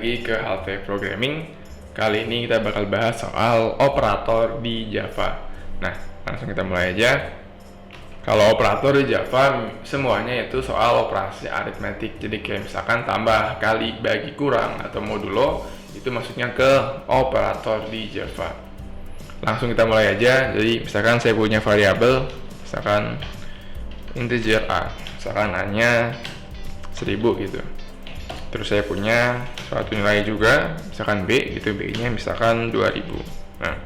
lagi ke HT Programming. Kali ini kita bakal bahas soal operator di Java. Nah, langsung kita mulai aja. Kalau operator di Java, semuanya itu soal operasi aritmetik. Jadi kayak misalkan tambah, kali, bagi, kurang, atau modulo, itu maksudnya ke operator di Java. Langsung kita mulai aja. Jadi misalkan saya punya variabel, misalkan integer A, misalkan A-nya 1000 gitu. Terus saya punya suatu nilai juga, misalkan B gitu, B-nya misalkan 2000. Nah,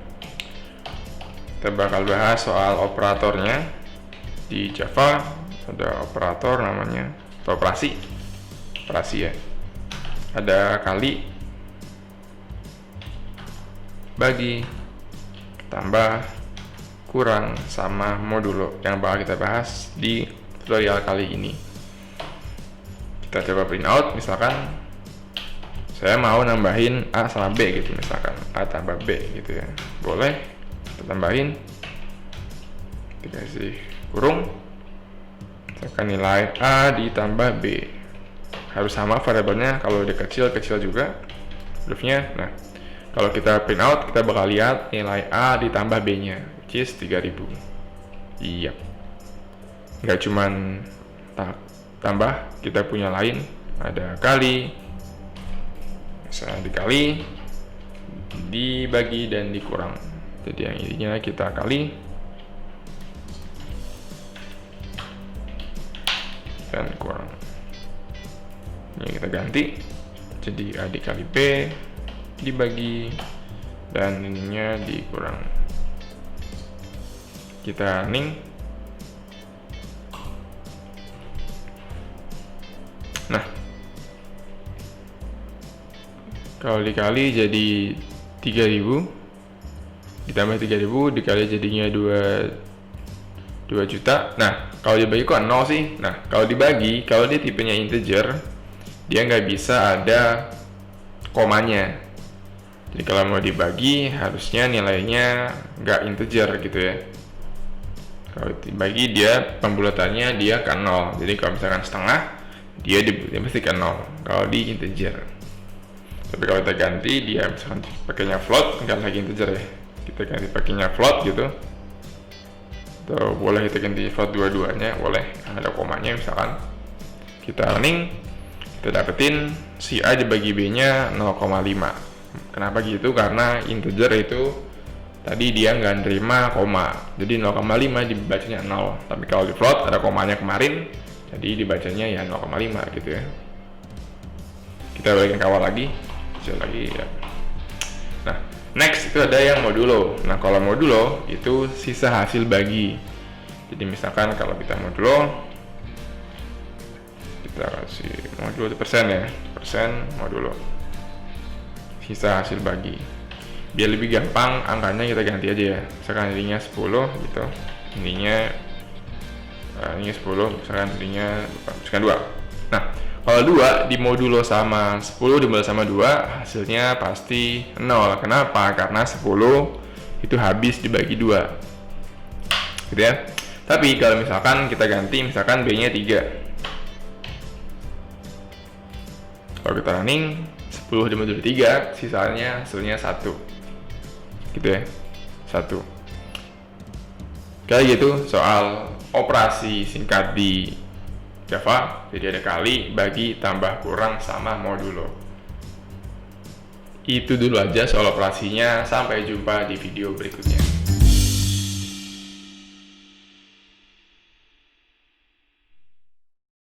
kita bakal bahas soal operatornya. Di Java ada operator namanya operasi ya. Ada kali, bagi, tambah, kurang, sama modulo yang bakal kita bahas di tutorial kali ini. Kita coba print out, misalkan saya mau nambahin A sama B gitu, misalkan A tambah B gitu ya, boleh kita tambahin, dikasih kurung, misalkan nilai A ditambah B, harus sama variabelnya, kalau dia kecil juga hurufnya. Nah, kalau kita print out, kita bakal lihat nilai A ditambah B nya, which is 3000. Iya, nggak cuman tambah, kita punya lain, ada kali, misalnya dikali, dibagi, dan dikurang. Jadi yang intinya kita kali dan kurang. Ini kita ganti jadi A dikali B dibagi, dan ininya dikurang. Kita running. Nah, kalau dikali jadi 3000, ditambah 3000 dikali jadinya 2 juta. Nah, kalau dibagi kok 0 sih? Nah, kalau dibagi, kalau dia tipenya integer, dia nggak bisa ada komanya. Jadi kalau mau dibagi, harusnya nilainya nggak integer gitu ya. Kalau dibagi, dia pembulatannya dia ke 0. Jadi kalau misalkan setengah, dia mesti ke 0 kalau di integer. Tapi kalau kita ganti, dia misalkan pakainya float, nggak lagi integer ya, kita ganti pakainya float gitu, atau boleh kita ganti float dua-duanya, boleh ada komanya. Misalkan kita running, kita dapetin si A dibagi B nya 0,5. Kenapa gitu? Karena integer itu tadi dia nggak nerima koma, jadi 0,5 dibacanya 0. Tapi kalau di float ada komanya kemarin, jadi dibacanya ya 0,5 gitu ya. Kita balikin ke awal lagi, kecil lagi ya. Nah, next itu ada yang modulo. Nah, kalau modulo itu sisa hasil bagi. Jadi misalkan kalau kita modulo, kita kasih modulo itu persen ya, persen modulo, sisa hasil bagi. Biar lebih gampang, angkanya kita ganti aja ya. Misalkan ininya 10 gitu, ininya ini 10, misalkan ininya misalkan 2. Nah, kalau 2 di modulo sama 10 dimulai sama 2, hasilnya pasti 0. Kenapa? Karena 10 itu habis dibagi 2 gitu ya. Tapi kalau misalkan kita ganti, misalkan B nya 3, kalau kita running 10 dimodulo 3, sisanya hasilnya 1 gitu ya, 1. Kayak gitu soal operasi singkat di Java. Jadi ada kali, bagi, tambah, kurang, sama modulo. Itu dulu aja soal operasinya. Sampai jumpa di video berikutnya.